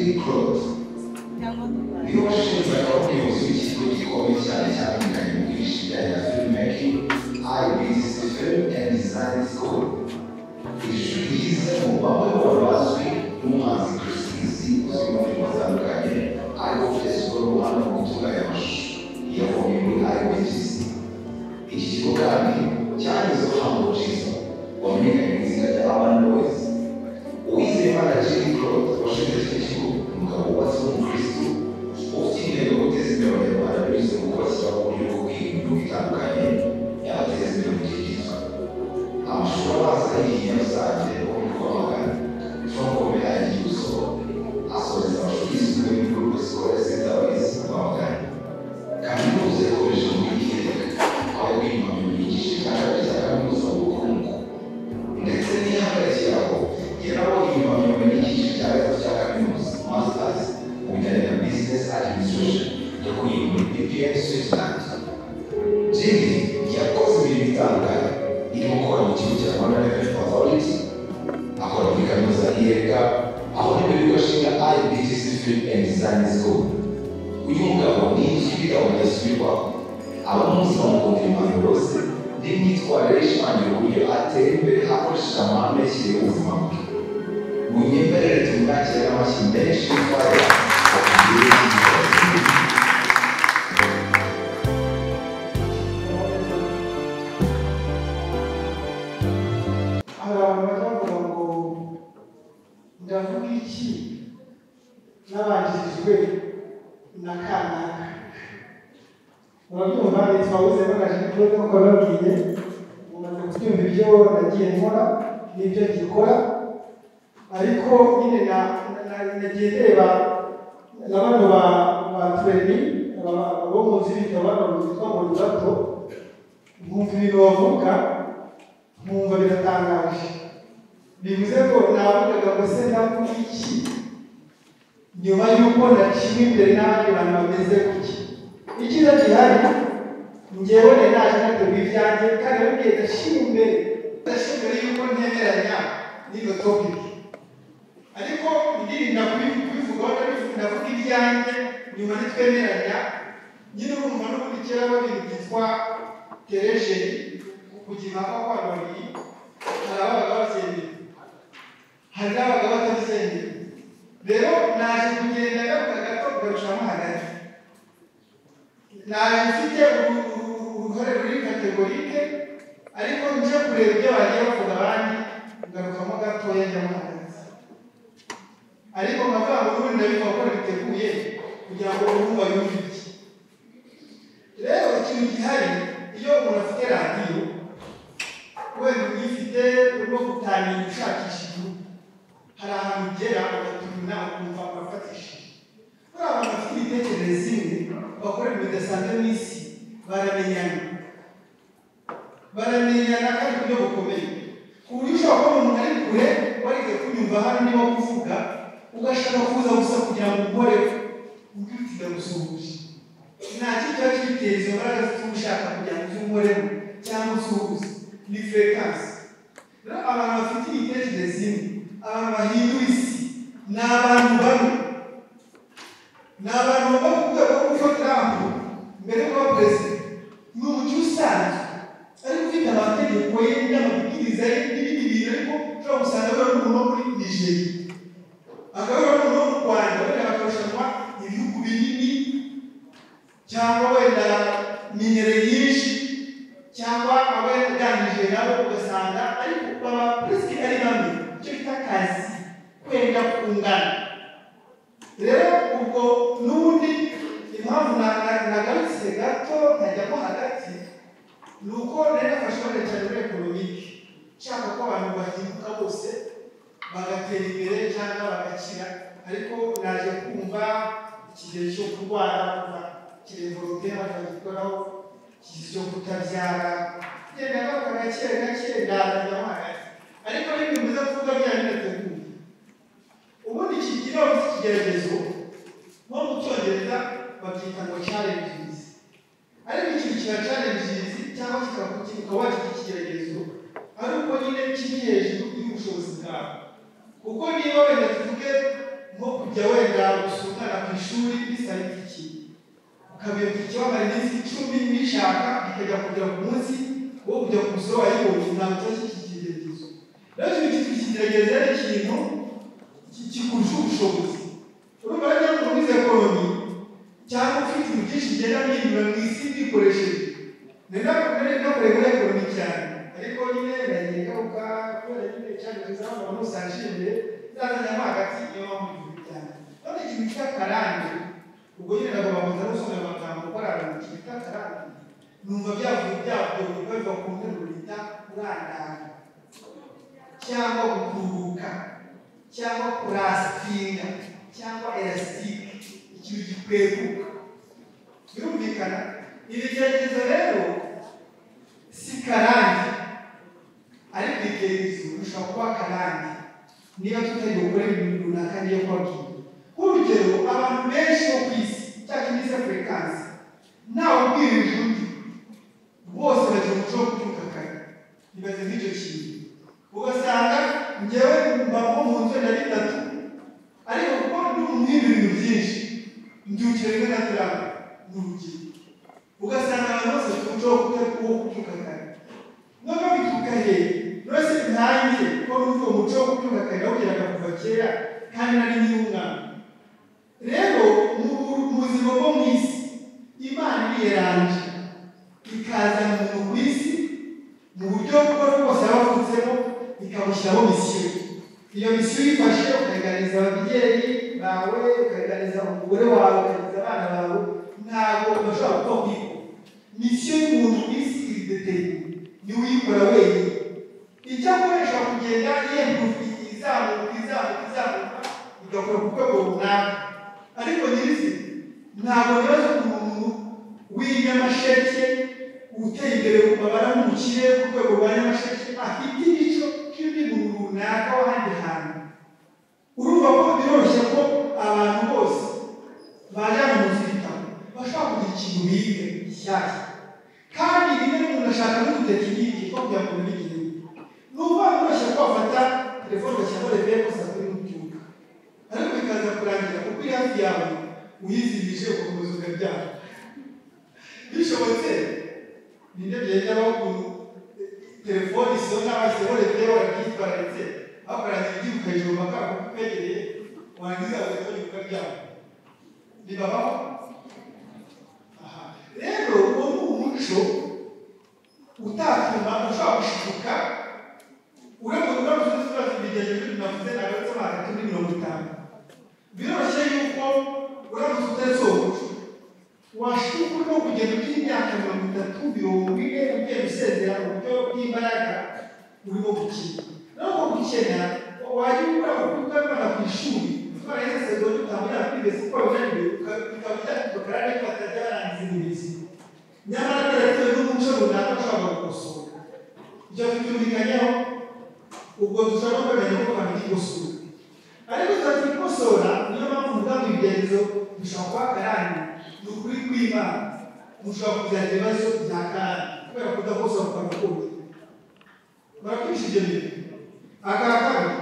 Julie Claude niwe washinjaga umuyobozi w'ikigo gikomeye cyane cyamenyekanye mu kwigisha ibijyanye na filmmaking IBTC Film and Design School. Iri shuri ryize mu bamwe mu bazwi n'umuhanzi Christine uzwi mu filime zitandukanye ariko ufite siporo ubuhanga mu gutunganya amashusho yavuye muri IBTC. Iki kigo kandi cyanyuzeho Humble Jizzo wamenyekanye mu izina rya Urban Boys. Uwizeyimana Julie Claude washinze iki kigo umugabo wubatse w'umukristo ufite intego yo guteza imbere abanyarwanda binyuze mu kubashyiraho uburyo bwo kwiga imyuga itandukanye yabateza imbere mu gihe gito. Amashuri abanza yahiye rusange yo muri Rwamagana Francois yagiye gusoro asoreza amashuri yisumbuye muri Groupe Scolaire Saint-Aloys Rwamagana. Kaminuza yakomeje muri Gitega aho yigishije icyiciro cya kaminuza mu bukungu ndetse n'ihagarariye aho yarabonye impamyabumenyi y'icyiciro cya gatatu cya kaminuza Masters mu bijyanye na Business Administration yakuye muri BPN Switzerland. Julie yakoze imirimo itandukanye irimo gukora mu kigo cya Rwanda Revenue Authority, akora muri kaminuza y'IEK, aho n'imbere y'ugashinga IBTC Film and Design School. Uyu mugabo ni ikibira abanyasubirwaho abamuzi bamukundira impanuro ze n'imyitwarire ishimangira uburyo atera imbere akoresheje amahame yashyiriyeho ubuzima bwe. Mu myemerere tumwakira n'amashyi menshi y'imfaya akugire ndavuga iki n'abangirijwe na kanaka urabyumva ntitwabuze bagaje Claude nk'uko babwiye umaze kubyumva ibyo nagiye nkora n'ibyo gikora ariko nyine nagiye ndeba na bano ba treni bo mu nzu y'ibitabo bano bitwa ngo ni bato nkumva ibintu bavuga nkumva biratangaje. Bivuze ngo navugaga ngo se ndavuga iki nyuma y'uko naciwe imbere n'abandi bantu bameze gutya. Icyiza gihari njyewe naje nateguye ibyanjye kandi nabwiye ndashima imbere y'uko ntemeranya n'ino topic ariko ndirinda kubivugaho ndavuga ibyanjye nyuma nitwemeranya nyine urumva n'ubundi kera babiri byitwa teresheni kugira ngo abantu babiri hari ababaga babyemera hari n'abaga batabyemera. Rero naje kugenda garuka gato kugarushamo hagati naje mfite uruhare ruri kategorike ariko nje kureba ibyo bagiye bavuga abandi ngarukamo gatoya njyamo hagati ariko nkavuga ngo ubundi ndabivuga ko biteguye kugira ngo urumva yumve iki. Rero ikintu gihari iyo umuntu afite radiyo wenda uyifite urimo gutangira ushakisha igihugu hari ahantu ugera ugatumina ukumva urafatishije. Kuri abantu bafite imitekerereze imwe bakora ibintu bidasanzwe mu isi baramenyana kandi ku buryo bukomeye ku buryo ushobora kubona umuntu ari kure warize kunyumva hano niba kuvuga ugashaka kuza gusa kugira ngo ukoreho undi utiga gusuhuje nta kiba kibiteye izo mbaraga zituma ushaka kugira ngo uzukoreho cyangwa usuhuze ni frequency. Rero abantu bafite imitekerereze imwe abantu bahindura isi ni abantu bamwe bagomba rwego rwo gufata ijambo mbere yo kuba perezida ni umuco usanzwe ariko ufite amategeko ye n'amabwiriza ye n'ibindi bintu ariko ushobora gusanga bari n'umuntu wo muri Nigeria akaba ari n'umuntu wo mu Rwanda wenda bakarushanwa ibihugu binini cyangwa wenda minere nyinshi cyangwa abaganije nabo ugasanga ariko baba presque ari bamwe icyo bita akazi kwenda kungana. Rero ubwo n'ubundi impamvu nagarutse gato nkajyamo hagati ni uko rero nafashe bane cyane muri ekonomike nshaka ko abantu bahinduka bose bagatera imbere cyangwa bagakira ariko naje kumva ikigero cyo kurwara kuva kirevorote bakagikoraho ikigero cyo kutabyara genda gato gake ndajyamo hagati ariko n'ibintu biza kuvuga byari binateguye. Ubundi kigira ikigeragezo nko mu Cyongereza babyita ngo challenges ariko ikintu kiba challenges cyangwa kikaba ikigeragezo ari uko nyine kiri hejuru y'ubushobozi bwawe kuko niba wenda tuvuge nko kujya wenda gusura umwana ku ishuri bisaba iki ukabira ikiwamara iminsi 10 bishaka bikajya kugera ku munsi wo kujya ku musoro wayibonye ntabwo cyashyikigeregezo rero iki kigerageza ari ikintu kikurusha ubushobozi urumva rero mu bize ekonomi cyangwa ufite byinshi bigenda bihindura mu isi bikoresheje nenda no kureba ekonomi cyane ariko nyine ndagiye uka kubera nyine cyane tuzaba abantu usangije zazanya hagati yo mu cyane none ikintu cy'akarange ubwo nyine nabo bavuga rusome amagambo korara mu cyita karange numva byavyo biva ku nteruro bita kurandana cyangwa gukuruka cyangwa kurastinga cyangwa elastique ikintu gikweguka birumvikana ibigeragezo rero si karange ariko ibigeragezo bishobora kuba karange niba tutari gukora ibintu runaka niyo kwabwira urugero abantu benshi bo ku isi cyangwa indi frequency ntawe ubwirije undi bose bagira umuco wo kubyuka kare nibaze nk'icyo kintu ugasanga njyewe mbamo mu nzu na bitatu ariko kuko ndi umuntu w'ibintu byinshi mbyukira rimwe na gatanu n'urugero ugasanga abantu bose bafite umuco wo kubyuka kare noneho bituruka hehe rwose ntange ko n'ubwo umuco wo kubyuka kare nawugiraga kuva kera kandi nari nyir'umwana rero mu buzima bwo mu isi imana iriyeranje ikazana umuntu ku isi mu buryo bwose yabavutsemo ikamushyiraho misiyo iyo misiyo uyifashe ukayiganiza ababyeyi bawe ukayiganiza umugore wawe ukayiganiza abana bawe ntabwo bashobora gupfa kuyikora misiyo y'umuntu ku isi irideteye niwe uyikora wenyine icyo akoresha kugenda izamuka igakora ku rwego runaka ariko nyirizina ntabwo nibaza ku muntu w'inyamasheke uteye imbere ku mabara nk'umukire ku rwego rwa nyamasheke afite imico cy'undi muntu runaka w'ahandi hantu urumva ko biroroshye ko abantu bose bajyana mu zitabo bashobora kugira ikintu bige gishyashya kandi rimwe n'umuntu ashaka n'udutekiniki two kugira ngo bigire n'ubu biroroshye ko wafata telefone ugashyiraho reveye kose kuri mubyuka ariko bikaza kurangira kuko iri hafi yawe uyizimije ugakomeza ukaryama bishobotse ninde byajyaho ukuntu telefone isona bashyizeho reveye warabyitwararitse aho karangira igihe ukayijomba kako kukwegereye warangiza telefone ukaryama bibabaho rero uwo ni umuco utatuma ushobora gushiduka uramutse uzibaza ibigeragezo binavuze nagarutse hagati muri 50 biroroshye yuko uramutse utaretse uwo muco washiduka urimo kugenda ugira imyaka 30 ugiye gusezera mu buryo bw'imbaraga urimo gukina naho gukina wajya ukora ukabana ku ishuri utwara segonda utamenya kwibesa uko wabonye ukabita ukarane kwatajya barangiza imizi nyamara rero n'umuco runaka ushobora gukosora ibyo bitumvikanyeho ubwo dushobora kumenya ko kandi gukosora ariko tutazikosora niyo mpamvu mvuga ngo ibigeragezo bishobora kuba karani ni ukuri kw'Imana mushobora kugira ibibazo bya karani kubera kudakosora ukabakunda barakwishije ibyo akakabiri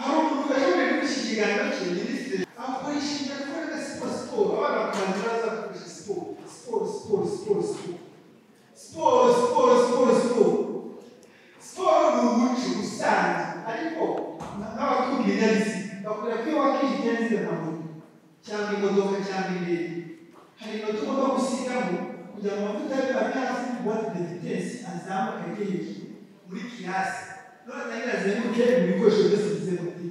hari umuntu washobora gukoresha ikiganiro cye minisitiri akoresha inyarwanda siporo abana bakabanza baza gukoresha siporo ni umuco usanzwe ariko n'abatunga ibinyabiziga bakora ko iyo wakije ikinyabiziga nka moto cyangwa imodoka cyangwa indege hari imoto ugomba gusigamo kugira ngo amavuta yawe abe hasi buwate de vitesi azamuka ajye hejuru muri kirasi none nayo azenguke mu bikoresho byose bigize moteri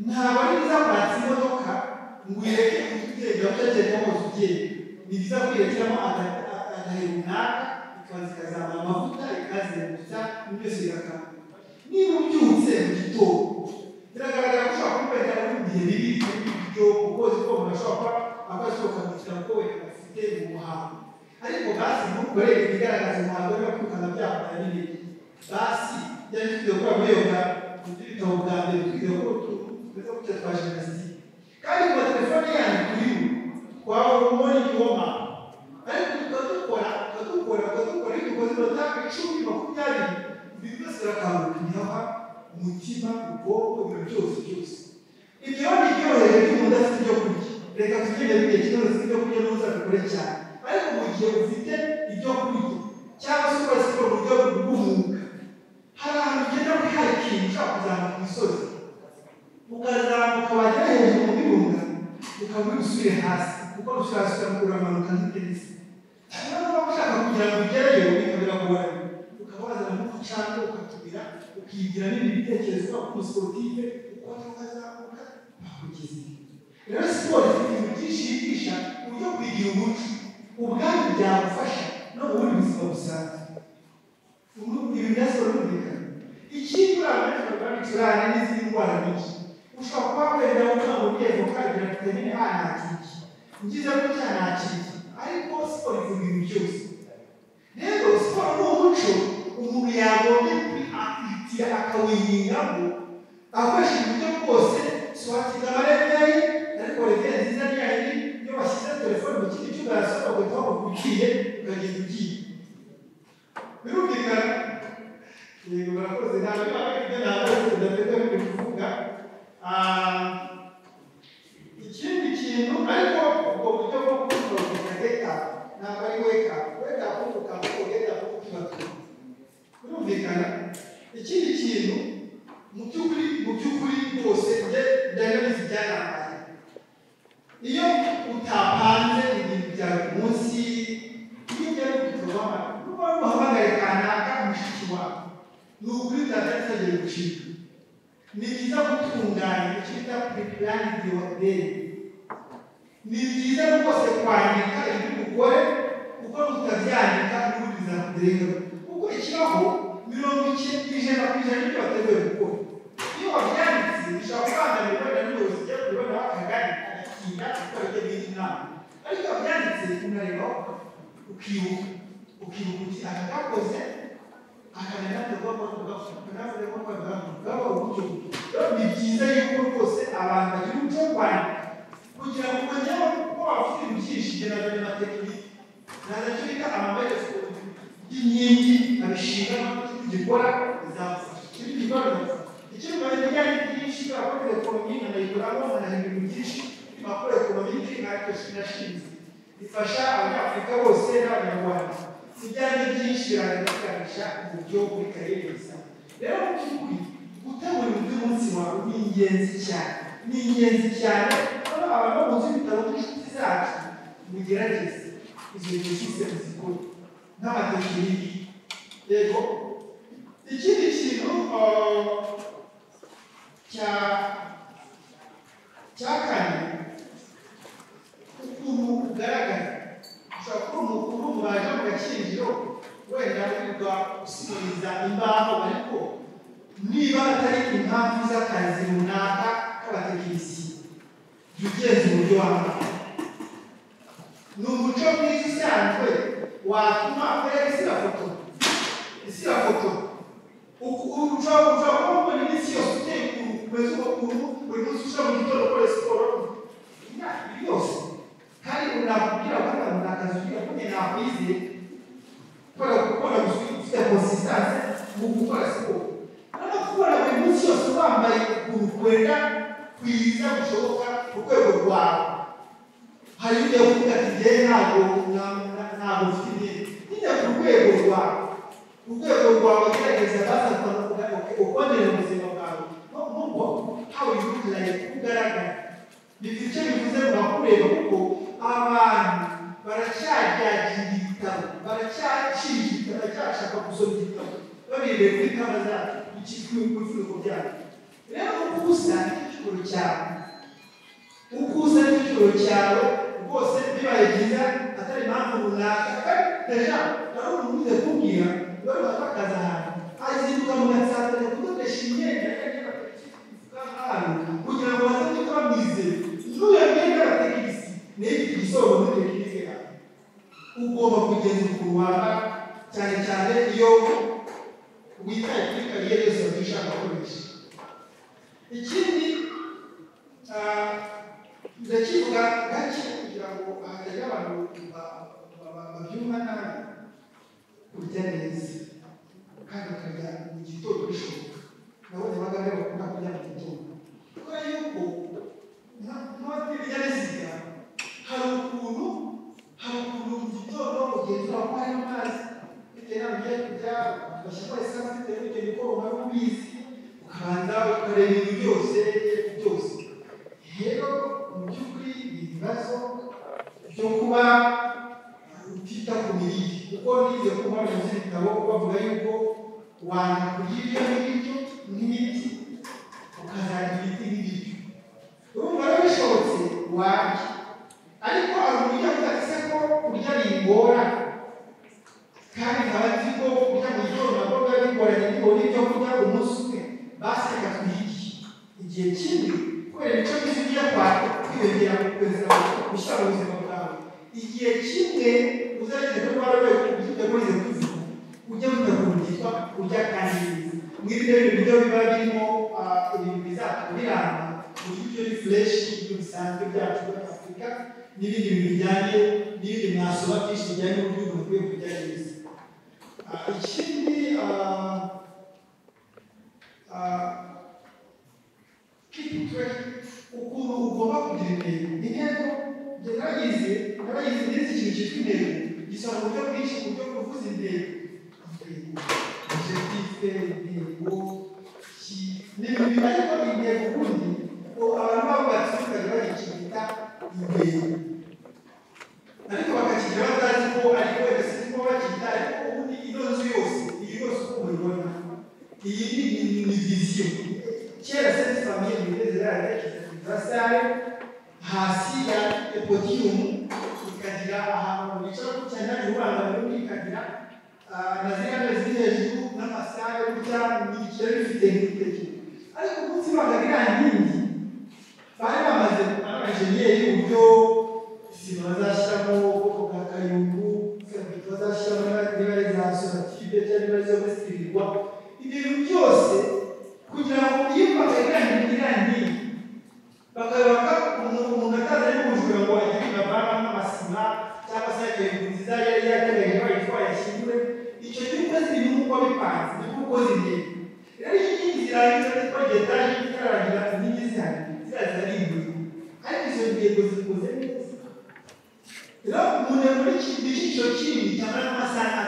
ntabwo ari byiza kwatsa imodoka ngo uyireke kugenda utageramo ngo ugende ni byiza kwirekeramo agahe runaka ikabanza ikazamura amavuta ikazengutsa byose bigakama niba ubyutse mu gitondo biragaragara ko ushobora kubera mu bihe bibi ibyo ukoze ko umuntu ashobora kuba agasohoka mu kiraro ko wenda afite mu muhango ariko basi ntukore ibigaragaza umuhango wo kwirukana byakubaye n'ibindi basi byari dufite gukora muri iyo ibitabo bwa mbere twize ko tuza gutya twa jenoside kandi ku matelefone yanyu turi twaba umubona igioma ariko tukadukora iyo dukoze iminota 10-20 ibintu byose birakanguka nihaha umutima ubwonko ibintu byose ibyo ni ibyoroheje by'umuntu afite ibyo kurya. Reka tugende igihe kibazo ibyo kurya ntuzabikore cyane, ariko mu gihe ufite ibyo kurya cyangwa se ukora siporo mu buryo bw'umwuga, hari ahantu ugenda wihakiye ushaka kuzamuka ku misozi, ukazamuka wagera hejuru mu birunga ukaba usubire hasi, kuko ushaka uramanuka nk'itenisi. Niba ushaka kugira ngo ugereyo bikabiragorana, ukaba wazana n'umucanga ukatubira ukigira n'ibindi bitekerezo nk'umusiporutife ukora ukazamuka bakugeze. Rero siporo ifite ibintu byinshi yigisha ku buryo kwigira umuco ubwandu byagufasha no mu bundi buzima busanzwe. Ibintu bya siporo birumvikana. Ikindi urabona ibicurane n'izindi ndwara nyinshi ushobora kuba wenda wumva ngo ugiye gukarabira vitamine A ntakiki, ngize gutya ntakiki, ariko siporo ivuga ibintu byose. Rero siporo ni umuco umuntu yagombye kwitira akawihingamo akoresheje uburyo bwose. Swatiza amaremeye, ariko reveye nziza ni yayindi iyo washyize telefone mu kindi cyumba yasohoka ugahita wakubwiye ukagenda ugiye. Birumvikana? Yego murakoze, ntabwo biba ibyo ntabwo tudatega biri kuvuga. Ikindi kintu ariko ubwo buryo bwo kuvuga geta ntabwo ari wake up kuvuga ngo geta kuvuga birumvikana. Ikindi kintu mu by'ukuri rwose ndabizi byarabaye, iyo utapanze ibintu byawe ku munsi, iyo ugiye kubikorwamo n'uba wahamagaye kanaka mushiki wawe, ni ukuri byatangiye gucika. Ni byiza gutunganya icyo bita pre-planned your day. Ni byiza rwose kwandika ibyo ukore, kuko utabyandika n'ubundi bizakurenga, kuko ikibaho 90% y'ibyo wateguye gukora iyo wabyanditse bishobora kubangamira wenda n'ubuyobozi ugiye kubibona bakagari agatinda gukora ibyo bita inama, ariko wabyanditse unareba ukibuka uti aka gakoze akamenya ni byiza yuko rwose abantu bagira umuco wo kwandika kugira ngo bongere kuko bafite ibintu byinshi generazanya na tekiniki nazacyo bita amamerezo y'inkingi abishinga n'igikora bizafasha ikindi gikorwa icyo bibaye byinshi bakoze ekonomi anayikoramo anahindura ibintu byinshi bakora ekonomi nk'ayo nashinze bifasha abanyafurika bose n'abanyarwanda ibyanjye byinshi biranaganisha uburyo buri karere bisa. Rero mu by'ukuri gutegura umunsi wawe ni ingenzi cyane kuko abantu mu nzu y'ibitabo by'inshuti zacu mugerageze izo ngeso muzikora n'amatekiniki. Yego ikindi kintu cya kane ukuntu ugaragara ushobora kuba umukuru mwaje mu gakinjiro wenda wiga usibiriza imbaho, ariko niba atari impamvu z'akazi runaka k'abatekinisiye jya ugenza uburyo wambaye. Ni umuco mwiza usanzwe watuma akorera isi irafotora ushobora kubona iminsi yose uteye umeze ukuntu buri munsi ushobora mu gitondo ukora siporo ibi yose, kandi unakubwira ko ni akazi ugira ko nakwizeye kubona ufite consistanse mu gukora siporo, no kubona buri munsi yose wambaye ukuntu kwenda kwiza gushoboka ku rwego rwawe. Hari igihe uvuga ati njyewe ntabwo mfite nyine ku rwego rwawe ugerageza baza ukongera ubuzima bwawe nubwo how you look like ugaragara bifite icyo bivuze mu bakureba, kuko abantu baracyajyagira ibitabo baracyashaka gusoma igitabo babirebeye kuri kamera zacu ibifuniko byabo. Rero ukusa n'igiciro cyawe rwose bibaye byiza atari impamvu runaka, kandi deja ari umuntu uze kubwira bari bafakaza ahantu azinduka mu gatsatanya kudodesha imyenda kugira ngo baze kuba bamwizeye n'uyo myenda batekinisi n'ifite igisobanuro muri tekinike yawe. Ugomba kugeza ukuntu wambara cyane iyo witaye kuri kariyeri yose ushaka gukoresha. Ikindi ndakivuga gake kugira ngo hatagira abantu babyumva nabi, kurya neza kandi ukarya mu gitondo bishoboka. Nabonye abagabo bakunda kurya mu gitondo kubera yuko ubizi ukabanza ukareba ibintu byose rero mu by'ukuri ni ibibazo byo kuba utita ku mirire kuko nize kuba mu bitabo bavuga yuko wanga kurya ibiryo n'imiti ukazarya ibiti n'ibiryo urumva rero bishobotse warya ariko hari uburyo butase ko kurya bingora kandi nkaba nzi ko kurya mu gitondo nabwo biba bigoranye nibona ibyo kurya umunsi umwe basi reka twihige igihe kimwe kubera imico myiza ugiye kwiyongera mu kweza gushyira mu buzima bwawe igihe kimwe uzageze kuri rwa rwego ujya kurize kuzimu ujya wita ku byitwa kurya kandi neza muri rero ibiryo biba birimo ibintu bizatubiranga mu buryo buri fureshi ibintu bisanzwe byacu muri Afurika n'ibindi bintu bijyanye n'ibindi mwasoma byinshi bijyanye n'uburyo umuntu akwiye kurya neza ikindi ukuntu ugomba kugira intego narayize neza ikintu cyitwa intego gisaba uburyo bwinshi ku buryo kuvuza intego intego ariko intego ubundi abantu bavuga ati tukajya bagikita intego ariko bakakigira batazi ko ariko wenda sinzi ko bakita ariko ubundi ino nzu yose iyi yose uko mubibona iyi ni viziyo kera senti famiye imeze yaragize sale hasi ya podium ikagira ahantu bicara ku cyanya y'ubanga muri ikagira na ziriya ziri hejuru n'amasare gutya n'ikirere bifite nk'iteke ariko umunsi bagagira inkingi bari bamaze abajeniyeri uburyo isima bazashyiramo ubwoko bwa kayumbu bazashyiramo niba ari za sonative cyangwa niba ari zo basitirwa ibintu byose kugira ngo iyo bagagira inkingi bakabaka umuntu atazanye ubujura ngo agire ingavana n'amasima cyangwa se akayumbu nziza yari yategereje bayitwaye ashyingure icyo gihe ukoze ibintu nk'uko bipanze nibwo ukoze intego rero iyo inkingi zirangiza zitwa getaje itararangira inkingi zihari ziraza imbere ariko izo ntego zikoze neza rero umuntu muri icyiciro kindi cyangwa n'amasaha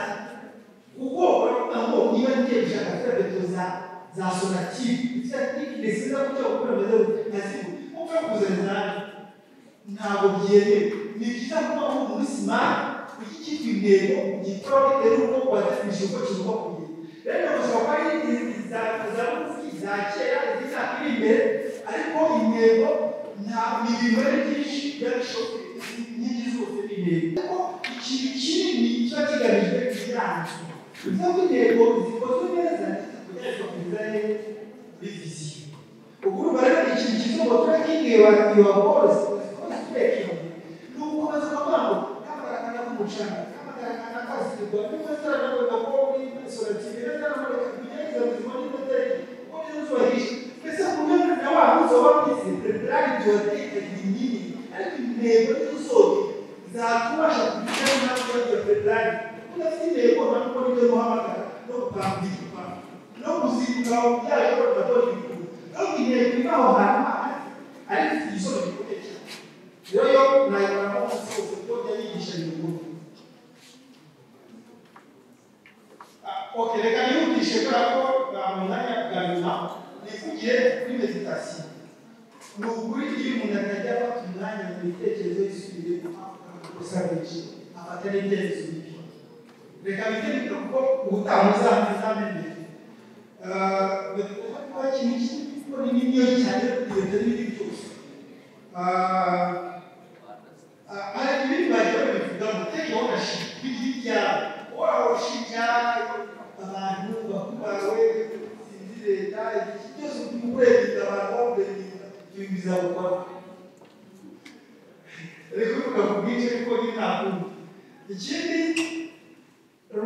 kuko baravuga ngo niba ngiye gushaka beto za sonative ifite tekinike nziza kugira ngo ukore ameze nkazibu upfa kuzana ntabwo byemewe ni byiza kuba uri muri simati icyitwa intego gikora bitewe n'uko wadefinisha uko kigomba kugenda rero bashobora kuba ari za bugufi za kera izishaka iri imbere ariko intego nta mirimo byinshi byabishoboye inkingi zose n'intego ariko ikintu kinini kiba kigamijwe kirangije bivuga ko intego zikozwe neza kugerageza kugeza muri viziyo ubwo urumva rero ikintu kiza ngo turakinge your goals ni ugukomeza kuvuga ngo kamagaragara k'umucanga kamagaragara k'akazitirwa niba zaragaragara ko muri sonative niba zaragaragara kugerageza ubuzima n'inoteri uko bizubahisha mbese ku buryo na wa munsi waba mwize preparari tuwateka inini ariko intego n'izose zatubasha kugira n'aho iyo preparari udafite intego ntabwo ukora ibyo muhamagara no gupanga icupa no kuzinduka byaje ko tudakora ibikuru no intego iri aho hantu ariko ifite igisobanuro gikomeye cyane rero yo nayibona umunsi wose kuko byari yigisha ibintu reka nihutishe kubera ko mu mwanya bwa nyuma nivugire kuri meditasiyo ni ukuri iyo umuntu atajya afata umwanya mu bitekerezo yisubire gusa benshi afata n'ibyerekezo bibi reka bigende kuko ubutaha muzamenye kuba ikintu kuko ni niyo cyane kugenda n'ibindi byose hari ibindi bagiye babivuga mu tegeko hirya washija abantu bakubawe sinzi leta iki byose ukurengera abantu bakurengera ibintu bizagukora reka uvuga ku bwinshi ariko ni nta kundi ikindi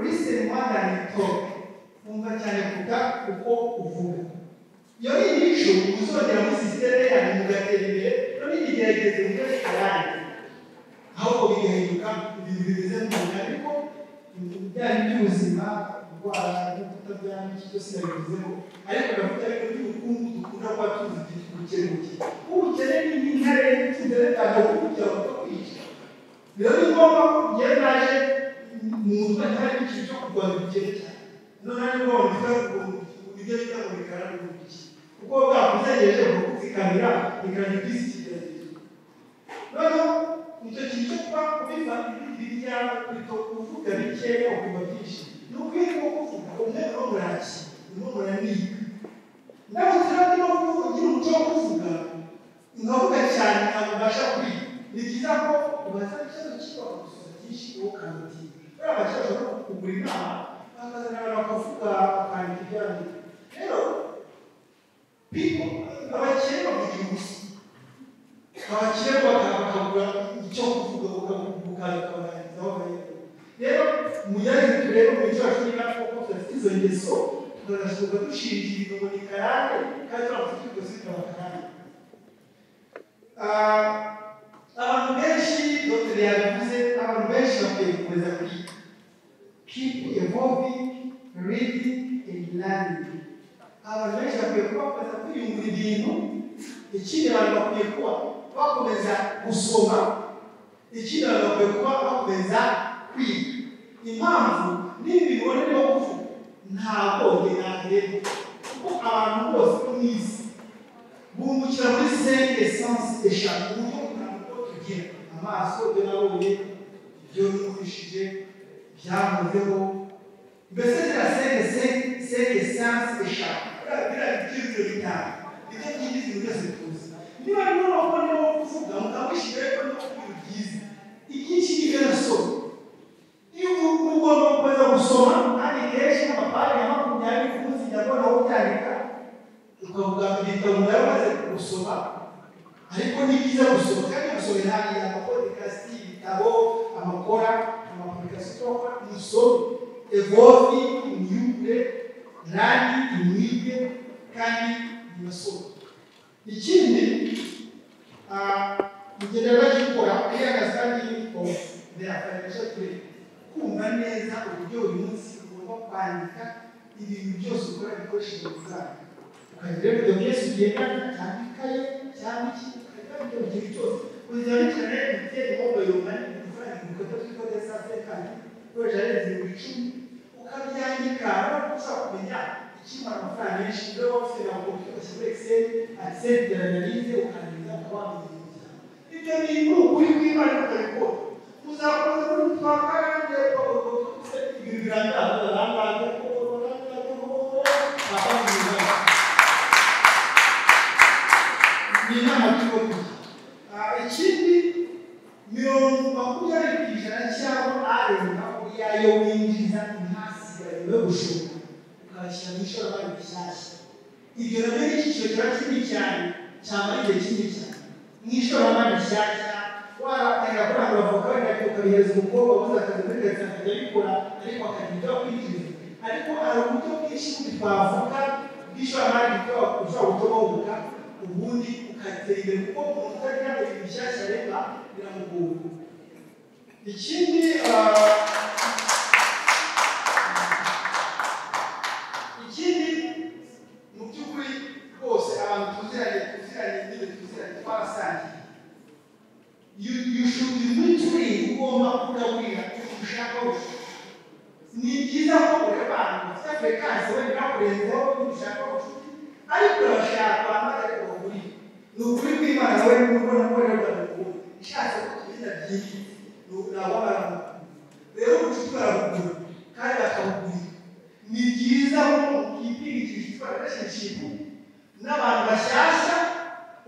listen more than you talk umva cyane kuruta uko uvuga iyo ni imico uzongera muri sisiteme yanyu mugatera imbere none igerageze mu byose karange ahubwo bigahinduka ibintu bimeze nk'umuntu ariko ibijyanye by'ubuzima indwara no kutabyara iki cyose yabivuzeho ariko gafite ariko by'ubukungu dukunda kuba tuzi ubukene ubukene ni nk'intare y'itsinzere kandi kugira ngo kwica rero ni ngombwa ko igihe naje mu mutwe ntari ikintu cyo kurwanya ubukene cyane none ari ngombwa bita ibyo bita ngo bikara n'ubuki kuko bwakuzengereje kuzikamira bikara by'isi kigeragezo noneho nicyo kintu cyo kuba kubifata ibirya kuvuga bikeya ukumva byinshi ni ukwiye kuvuga umwe muraki umwe muraniga ndabona turabona kuvuga ugira umuco wo kuvuga nkavuga cyane ntabwo ubasha kwiga ni byiza ko ubaza ikibazo kiba gusubiza byinshi wowe ukanatinya kubera abashaka no kugura inama bakazana abantu bakavuga bakandika ibyandiko rero abakire bavuga ubusa abakire bakagura icyo kuvuga ukabarangizaho rero mugerageze turebe mu gihe cyacu niba koko dufite izo ngeso tugashoboka dushingiye ibintu ni karande kandi turafite ibigozi bitabakarande abantu benshi dr yabivuze abantu benshi bakwiye gukomeza kwiga keep evolving reading and learning abantu benshi bakwiye kuba bakomeza kwiyungura ibintu ikindi abantu bakwiye kuba bakomeza gusoma ikindi abantu bakwiye kuba bakomeza kwiga impamvu n'ibi bibone no kuvuga ntabwo ntabwo kuko abantu bose bo mu isi bungukira muri 5 essences eshatu uburyo butandukanye tugira amaso ibyo nabonye ibyo nkurishije byamuzeho mbese zira 5 essences eshatu biriya by'ibyo bitanu nibyo byinjiza ibintu byose tuzi niba rero ubona no kuvuga mukabishyireho ko no kuvuga byiza ibyinshi n'ibyo nasoma iyo ugomba gukomeza gusoma kandi kenshi n'amapaji ya 20 ku munsi njya mbona aho byandika ukavuga ngo igitabo maze gusoma ariko ni byiza gusoma kandi gusoma hari amapodcast ibitabo amakora amapodcast musome evolve imyumvire rani imwige kandi musome ikindi mugenda bagikora understanding of their financial trade kumva neza uburyo buri munsi ugomba kwandika ibintu byose ukora bikoresheje amafaranga ukagira ibyo byose ugendana cyangwa ikaye cyangwa iki ukagira ibyo gihe cyose kugira ngo cyane biteye mobile money amafaranga ibikoresho twikoze saa sekandi ukoresha renze 10 ukabyandika ushaka kumenya ikimara amafaranga menshi ibyo wose nakuko ushyira Excel Excel analyze ukandika ukabamenya ibyo bintu kuri kwimana ukabikora uzakomeza n'utwakarande ibintu birangaza rangaza ni inama tuko ikindi 20% cyangwa arenga yayo winjiza intasigaye yo gushora ukashyira mu ishoramari rishyashya ibyo nabyo ni icyiciro kiba kinini cyane cyangwa igihe kinini cyane mu ishoramari rishyashya waratanga kuranga avoka wenda ukabihereza umukobwa ubuze akazi muri leta akajya abikora ariko akagira ibyo kwinjiza ariko hari uburyo bwinshi twavuga bw'ishoramari ushobora gutuma wunguka ubundi ukatera imbere kuko umuntu utagira ibintu bishyashya reba biramugora ikindi mu by'ukuri rwose abantu tuziranye n'ibyo tuziranye twarasangiye you should be mentoring ugomba kugaburira ushaka wose ni byiza ko ureba abantu bafite frequency wenda bakurenzeho ushaka wose ariko urashaka amagare baguri ni ukuri kw'Imana we n'ubona ko rero ishatse ko tubiza byinshi n'abana rero ubucuti barabugura kandi bakabugura ni byiza ko ukipinga icyitwa relationship n'abantu bashyashya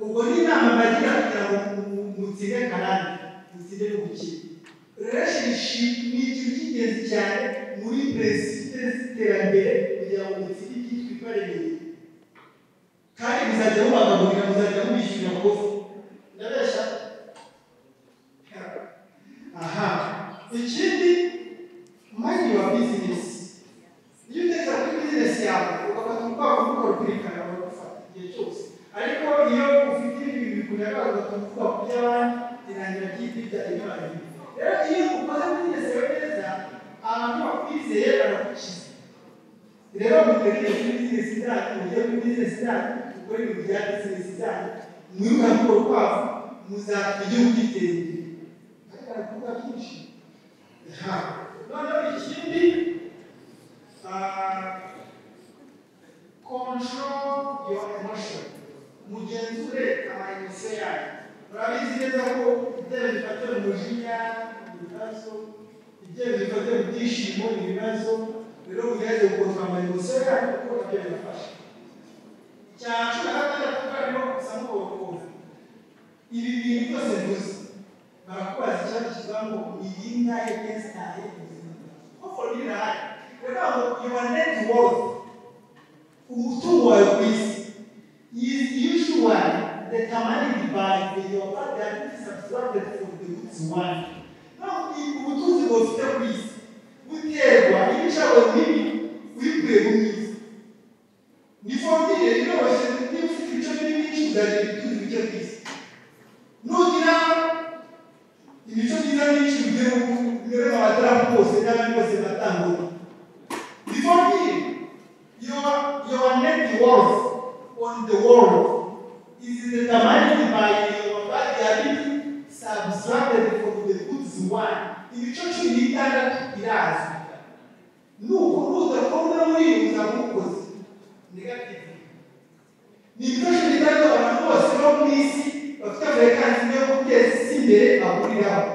ubwo ni inama bagira kugira ngo mutsinde karande mutsinde n'ubukire relationship ni ikintu cy'ingenzi cyane muri principe z'iterambere kugira ngo mutsinde icyitwa iparemere kandi muzajya mubagaburira muzajya mubishyurira kofu ndabeshya aha ikindi mind your business iyo uteza kuri business yawe ugafata urupapuro ukarupirikana ugafata igihe cyose ariko iyo ufite ibintu bikureba ugatuvuga ku by'abandi irangira ry'ibyo inyuranye rero iyo ukoze business yawe neza abantu bakwizeye baragukiza rero mutegeye kuri business zanyu mujye kuri business zanyu ukore ibintu bya business zanyu mwibuka gukora urukwavu muzatuma igihugu gitera imbere ariko aravuga byinshi noneho ikindi ko murabizi neza ko ibyemezo bifatiwe mu mujinya ibibazo, ibyemezo bifatiwe mu byishimo ibibazo, rero mugerageze gukontorora amayegosiyo yanyu kuko nabyo birafasha. Icya cumi na gatandatu harimo gusa n'ubuvuzi. Ibi bintu byose mvuze barakubaza ikibazo kivuga ngo ni ingahe yesitaye ubuzima bwawe, kuko birahari. Rero ngo your net worth, umutungo wawe ku isi, is usually determined by your value subtracted from the goods one. Now, ubutunzi bufite ku isi buterwa n'ibicaro bibi ubikuye mu isi. Ni formule yoroshye niba ufite ibice binini uzagira ubutunzi buke ku isi. Nugira imico myiza myinshi ugiye gukorera abataramu bose n'abandi bose batangwa. Ni formule your net worth on the world is determined by your value subtracted from the goods one. Imico cumi n'itandatu irazwi. Nudakora muri iyo uzaba ukoze negative. Ni imico cumi n'itandatu abantu bose bo mu isi bafite frequency yo guteza isi imbere bahuriraho.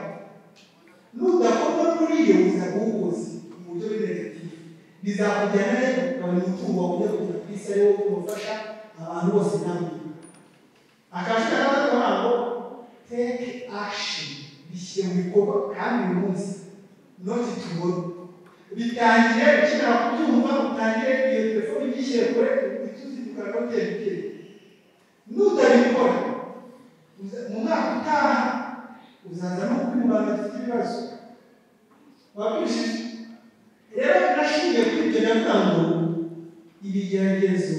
Nudakora muri iyo uzaba ukoze mu buryo bw'negative. Bizakujyana rero ukabona umutungo wawe ujya kugera ku isi ariwo umufasha abantu bose namwe. Akashira n'abantu take action, bishyire mu bikorwa kandi uyu munsi not tomorrow. Bitangire ukimara kubyumva utangire iyo telefone igishyire kure utuzi tukagotera ukiri. Nutabikora mu mwaka utaha uzaza no kwimana dufite ibibazo. Wabishije rero nashingiye kuri ibyo ndavuga ngo ibigeragezo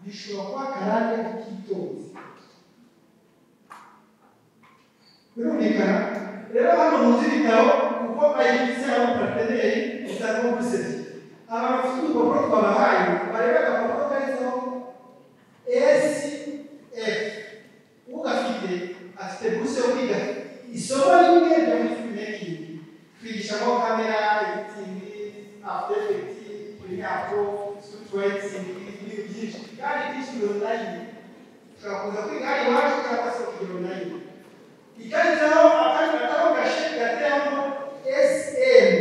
bishobora kuba akarande k'itonzi. Birumvikana rero hano muzi ibitabo kuko bayise abaparteneri bitanga ubusezi. Abantu bafite udupapuro twabahaye bareba agapapuro kariho SF, ugafite afite buruse yo kwiga isomo rimwe ryo muri filmmaking, kwigishamo kamera, editing, after effects, Premiere Pro, Scriptwriting, ibintu byinshi kandi byinshi biri online. Ushobora kuza kwiga hano iwacu cyangwa se ukigira online. Ikarizaho akandi gatabo gashe gateyemo SM.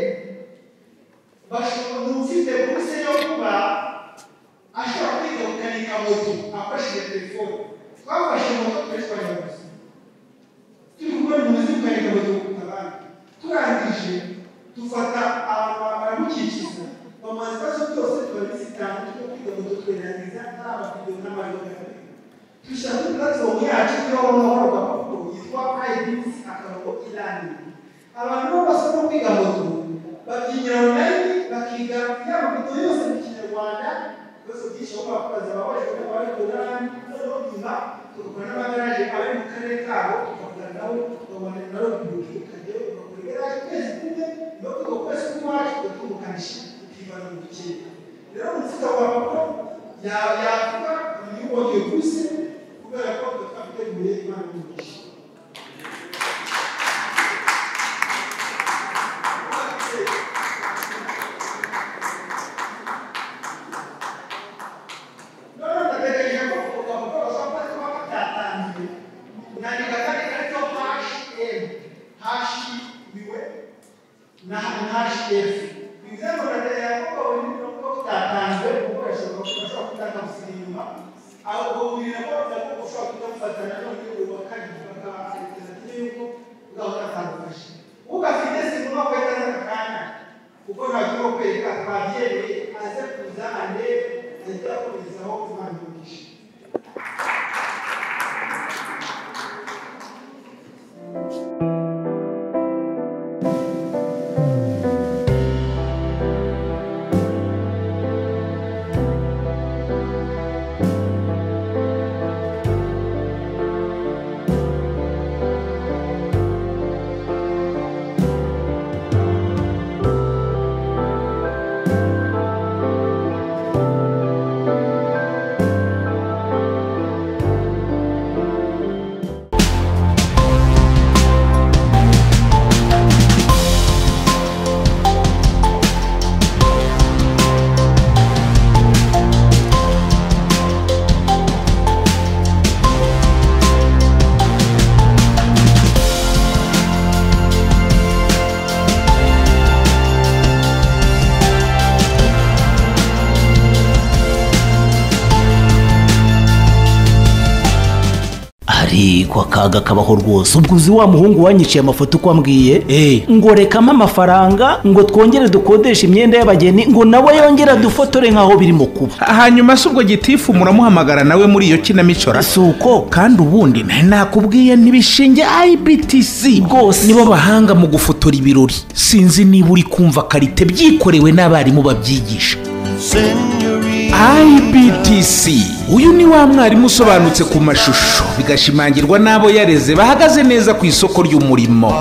Bashobora ufite buruse yo kuba ashobora kwiga gukanika moto akoresheje telefone. Twafashe moto twitwaje gusa. Turi gukora umuzi gukanika moto kutabandi. Turangije dufata abantu baramukikiza. Bamaze ibibazo byose turabisitanga tujya kwiga moto twerangiza n'aba video n'amajwi. Tushaka kuri platform yacu yo n'aho yitwa IBC akarongo e-learning. Abantu bose bo kwiga moto bakigira online bakiga ya video yose mu Kinyarwanda bose byinshi aho bakoze babaje bari kurana no nyuma tukora n'amagaraje ari mu karere kabo tukavugana nabo tukabona nabo tukajya bakorera kwezi kumwe no kwezi kumwacu tukamukanisha ukibana mu gihe. Rero mufite abapapa yavuga ni ugiye kuse kubera ko twafite muri Imana y'umugisha. ariko akaga kabaho rwose. Ubwo uzi wa muhungu wanyiciye amafoto uko ambwiye ngo rekamo amafaranga ngo twongere dukodesha imyenda y'abageni ngo nawe yongera dufotore nkaho birimo kuba. Hanyuma se ubwo gitifu muramuhamagara nawe muri iyo kinamicora? Suko kandi ubundi nakubwiye ntibishinge IBTC rwose nibo bahanga mu gufotora ibirori. Sinzi niba uri kumva karite byikorewe n'abarimu babyigisha. IBTC uyu ni wa mwarimu usobanutse ku mashusho bigashimangirwa n'abo yareze bahagaze neza ku isoko ry'umurimo.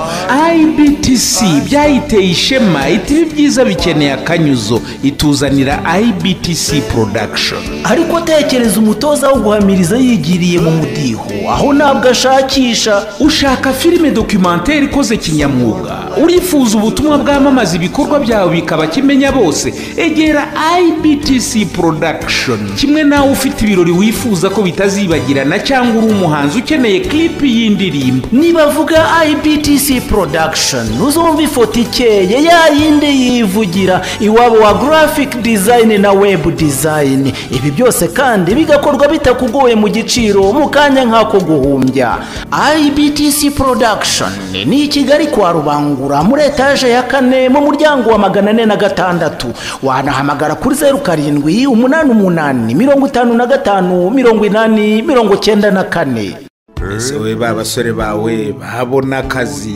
IBTC byayiteye ishema iti byiza bikeneye akanyuzo ituzanira IBTC production. Ariko tekereza umutoza wo guhamiriza yigiriye mu mudiho aho ntabwo ashakisha. Ushaka filime documentaire ikoze kinyamwuga, urifuza ubutumwa bwamamaza ibikorwa byawe bikaba kimenya bose, egera IBTC production. Kimwe nawe ufite ibirori wifuza ko bitazibagirana cyangwa uri umuhanzi ukeneye clip y'indirimbo, nibavuga IBTC production uzumva ifoto ikeye ya yindi yivugira iwabo wa graphic design na web design. Ibi byose kandi bigakorwa bitakugoye mu giciro mu kanya nk'ako guhumbya. IBTC production ni Kigali kwa Rubangura muri etage ya 4 mu muryango wa 406. Wanahamagara kuri 0788558094. Ese we babasore bawe babona akazi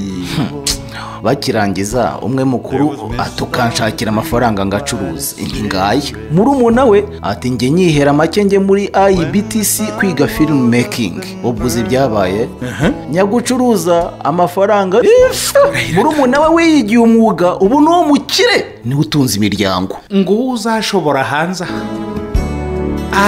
bakirangiza umwe mukuru atukanshakira amafaranga ngacuruza ingingaya. Murumuna we ati nge nyihera make nge muri IBTC kwiga film making. Ubwo byabaye nyagucuruza amafaranga. Murumuna we wiyigiye umwuga ubu no mukire ni utunze imiryango ngo uzashobora hanze.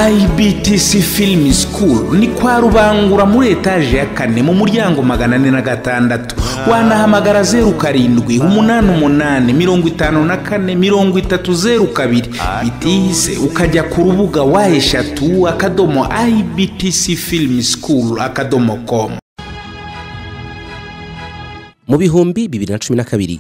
IBTC Film School ni kwa Rubangura muri etage ya 4 mu muryango 406. Wanahamagara 0788554302 bitise ukajya ku rubuga wa3.ibtcfilmschool.com. Mu bihumbi 2012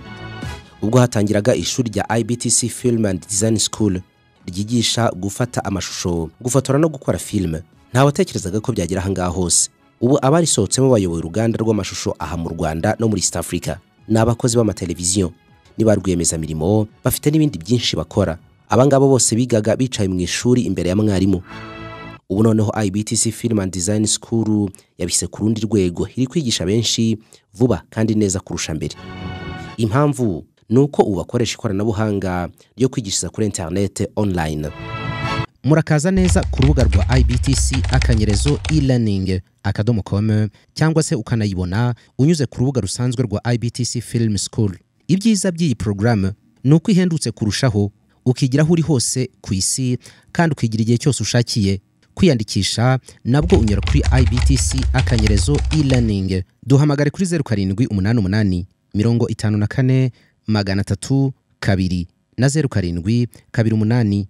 ubwo hatangiraga ishuri rya IBTC Film and Design School ryigisha gufata amashusho, gufotora no gukora filime, nta watekerezaga ko byagira hanga hose. Ubu abarisohotsemo bayoboye uruganda rw'amashusho aha mu Rwanda no muri East Africa. N'abakozi b'amateleviziyo nibarwiyemeza mirimo bafite n'ibindi byinshi bakora. Abangabo bose bigaga bicaye mu ishuri imbere ya mwarimu. Ubu noneho IBTC Film and Design School yabise ku rundi rwego, iri kwigisha benshi vuba kandi neza kurusha mbere. Impamvu nuko ubakoresha ikoranabuhanga ryo kwigishiriza kuri internet online. Murakaza neza ku rubuga rwa IBTC akanyerezo e-learning.com cyangwa se ukanayibona unyuze ku rubuga rusanzwe rwa IBTC Film School. Ibyiza by'iyi program nuko ihendutse kurushaho, ukigiraho uri hose ku isi kandi ukigira igihe cyose ushakiye. Kwiyandikisha nabwo unyura kuri IBTC akanyerezo e-learning. Duhamagare kuri 0788 54 302 na 0728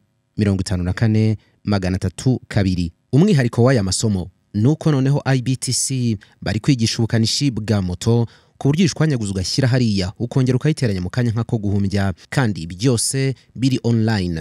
54 Umwihariko w'aya masomo nuko noneho IBTC bari kwigisha ubukanishi bwa moto ku buryo ishwanyaguza ugashyira hariya ukongera ukayiteranya mu kanya nk'ako guhumbya, kandi byose biri online.